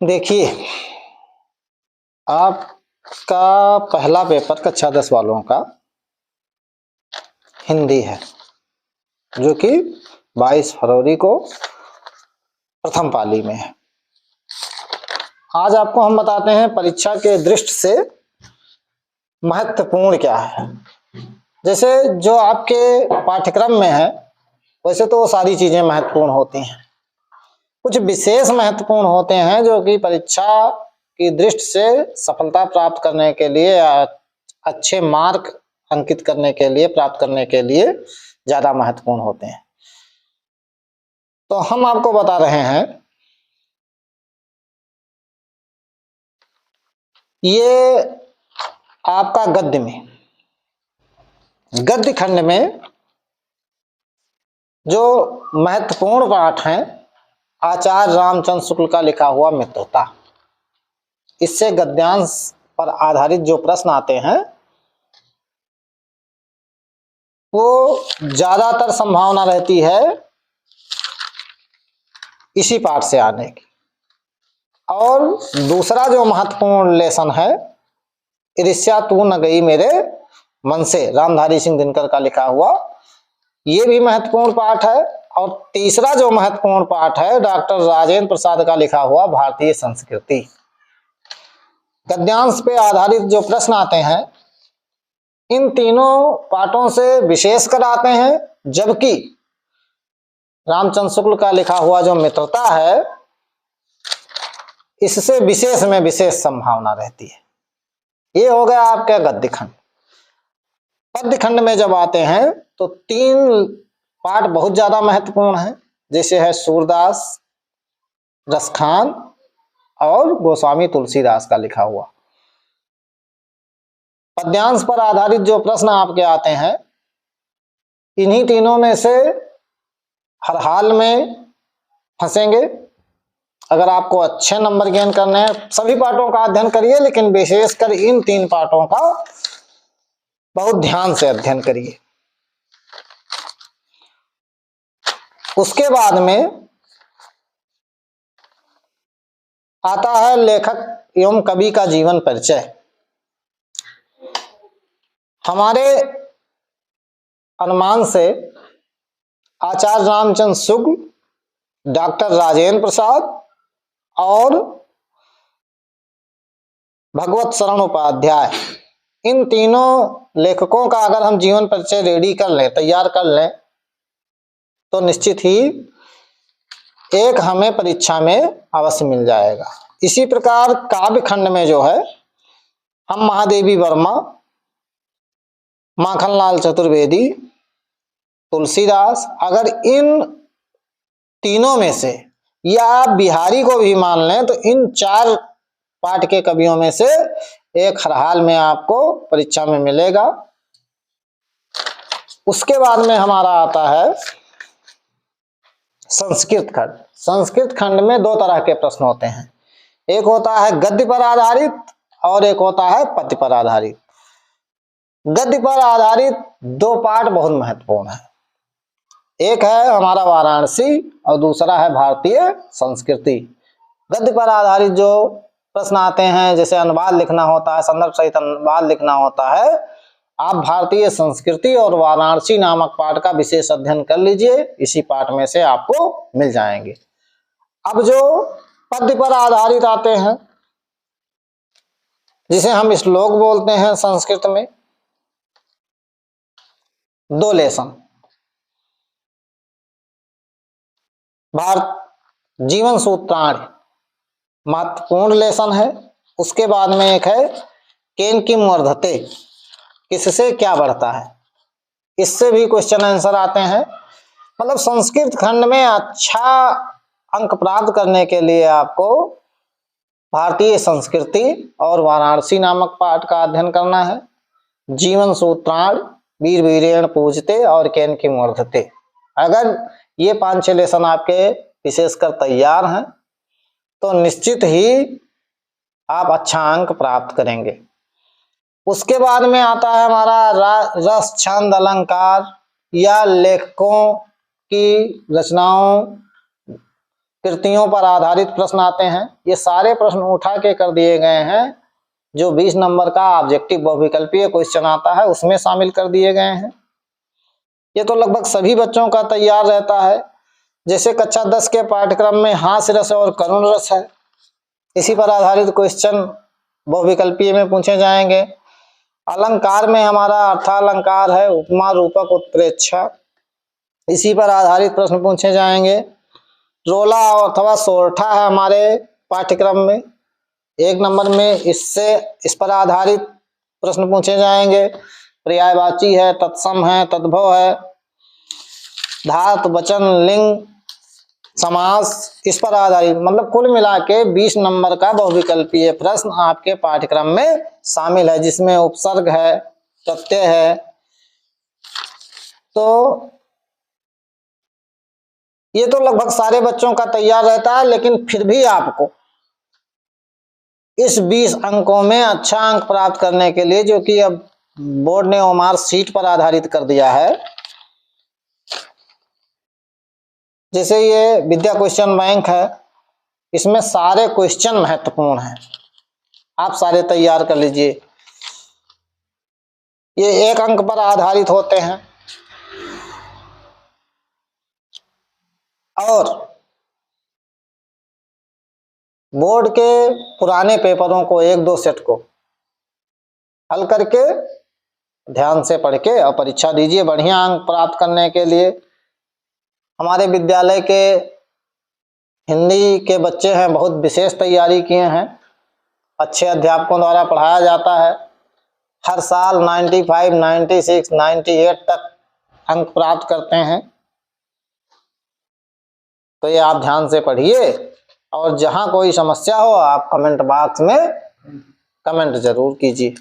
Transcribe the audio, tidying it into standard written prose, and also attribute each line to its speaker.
Speaker 1: देखिए, आपका पहला पेपर कक्षा 10 वालों का हिंदी है, जो कि 22 फरवरी को प्रथम पाली में है। आज आपको हम बताते हैं परीक्षा के दृष्टि से महत्वपूर्ण क्या है। जैसे जो आपके पाठ्यक्रम में है, वैसे तो वो सारी चीजें महत्वपूर्ण होती हैं। कुछ विशेष महत्वपूर्ण होते हैं जो कि परीक्षा की दृष्टि से सफलता प्राप्त करने के लिए, अच्छे मार्क अंकित करने के लिए, प्राप्त करने के लिए ज्यादा महत्वपूर्ण होते हैं। तो हम आपको बता रहे हैं, ये आपका गद्य खंड में जो महत्वपूर्ण पाठ है, आचार्य रामचंद्र शुक्ल का लिखा हुआ मित्रता। इससे गद्यांश पर आधारित जो प्रश्न आते हैं वो ज्यादातर संभावना रहती है इसी पाठ से आने की। और दूसरा जो महत्वपूर्ण लेसन है, ईर्ष्या तू न गई मेरे मन से, रामधारी सिंह दिनकर का लिखा हुआ, ये भी महत्वपूर्ण पाठ है। और तीसरा जो महत्वपूर्ण पाठ है, डॉक्टर राजेंद्र प्रसाद का लिखा हुआ भारतीय संस्कृति। गद्यांश पे आधारित जो प्रश्न आते हैं, इन तीनों पाठों से विशेषकर आते हैं, जबकि रामचंद्र शुक्ल का लिखा हुआ जो मित्रता है, इससे विशेष में विशेष संभावना रहती है। ये हो गया आपका गद्य खंड। पद्य खंड में जब आते हैं तो 3 पाठ बहुत ज्यादा महत्वपूर्ण है, जैसे है सूरदास, रसखान और गोस्वामी तुलसीदास का लिखा हुआ। पद्यांश पर आधारित जो प्रश्न आपके आते हैं, इन्हीं तीनों में से हर हाल में फंसेंगे। अगर आपको अच्छे नंबर गेन करने हैं, सभी पाठों का अध्ययन करिए, लेकिन विशेषकर इन 3 पाठों का बहुत ध्यान से अध्ययन करिए। उसके बाद में आता है लेखक एवं कवि का जीवन परिचय। हमारे अनुमान से आचार्य रामचंद्र शुक्ल, डॉक्टर राजेंद्र प्रसाद और भगवत शरण उपाध्याय, इन तीनों लेखकों का अगर हम जीवन परिचय रेडी कर लें, तैयार कर लें, तो निश्चित ही एक हमें परीक्षा में अवश्य मिल जाएगा। इसी प्रकार काव्य खंड में जो है, हम महादेवी वर्मा, माखनलाल चतुर्वेदी, तुलसीदास, अगर इन तीनों में से, या आप बिहारी को भी मान लें, तो इन 4 पाठ के कवियों में से एक हर हाल में आपको परीक्षा में मिलेगा। उसके बाद में हमारा आता है संस्कृत खंड। संस्कृत खंड में 2 तरह के प्रश्न होते हैं, एक होता है गद्य पर आधारित और एक होता है पद्य पर आधारित। गद्य पर आधारित 2 पाठ बहुत महत्वपूर्ण है, एक है हमारा वाराणसी और दूसरा है भारतीय संस्कृति। गद्य पर आधारित जो प्रश्न आते हैं, जैसे अनुवाद लिखना होता है, संदर्भ सहित अनुवाद लिखना होता है, आप भारतीय संस्कृति और वाराणसी नामक पाठ का विशेष अध्ययन कर लीजिए, इसी पाठ में से आपको मिल जाएंगे। अब जो पद्य पर आधारित आते हैं, जिसे हम श्लोक बोलते हैं संस्कृत में, 2 लेसन, भारत जीवन सूत्राणि महत्वपूर्ण लेसन है। उसके बाद में एक है केन किम वर्धते, किससे क्या बढ़ता है, इससे भी क्वेश्चन आंसर आते हैं। मतलब संस्कृत खंड में अच्छा अंक प्राप्त करने के लिए आपको भारतीय संस्कृति और वाराणसी नामक पाठ का अध्ययन करना है। जीवन सूत्राण, वीर वीरेण पूजते और केन किम वर्धते, अगर ये 5-6 लेसन आपके विशेषकर तैयार हैं, तो निश्चित ही आप अच्छा अंक प्राप्त करेंगे। उसके बाद में आता है हमारा रस, छंद, अलंकार, या लेखकों की रचनाओं कृतियों पर आधारित प्रश्न आते हैं। ये सारे प्रश्न उठा के कर दिए गए हैं, जो 20 नंबर का ऑब्जेक्टिव बहुविकल्पीय क्वेश्चन आता है उसमें शामिल कर दिए गए हैं। ये तो लगभग सभी बच्चों का तैयार रहता है। जैसे कक्षा 10 के पाठ्यक्रम में हास्य रस और करुण रस है, इसी पर आधारित क्वेश्चन बहुविकल्पीय में पूछे जाएंगे। अलंकार में हमारा अर्थालंकार है, उपमा, रूपक, उत्प्रेक्षा, इसी पर आधारित प्रश्न पूछे जाएंगे। रोला अथवा सोरठा है हमारे पाठ्यक्रम में, 1 नंबर में इस पर आधारित प्रश्न पूछे जाएंगे। पर्यायवाची है, तत्सम है, तद्भव है, धातु, वचन, लिंग, समास, इस पर आधारित, मतलब कुल मिला के 20 नंबर का बहुविकल्पीय प्रश्न आपके पाठ्यक्रम में शामिल है, जिसमें उपसर्ग है, प्रत्यय है। तो ये तो लगभग सारे बच्चों का तैयार रहता है, लेकिन फिर भी आपको इस 20 अंकों में अच्छा अंक प्राप्त करने के लिए, जो कि अब बोर्ड ने ओमार सीट पर आधारित कर दिया है, जैसे ये विद्या क्वेश्चन बैंक है, इसमें सारे क्वेश्चन महत्वपूर्ण हैं, आप सारे तैयार कर लीजिए। ये 1 अंक पर आधारित होते हैं और बोर्ड के पुराने पेपरों को 1-2 सेट को हल करके ध्यान से पढ़ के और परीक्षा दीजिए बढ़िया अंक प्राप्त करने के लिए। हमारे विद्यालय के हिंदी के बच्चे हैं, बहुत विशेष तैयारी किए हैं, अच्छे अध्यापकों द्वारा पढ़ाया जाता है। हर साल 95, 96, 98 तक अंक प्राप्त करते हैं। तो ये आप ध्यान से पढ़िए, और जहां कोई समस्या हो आप कमेंट बॉक्स में कमेंट जरूर कीजिए।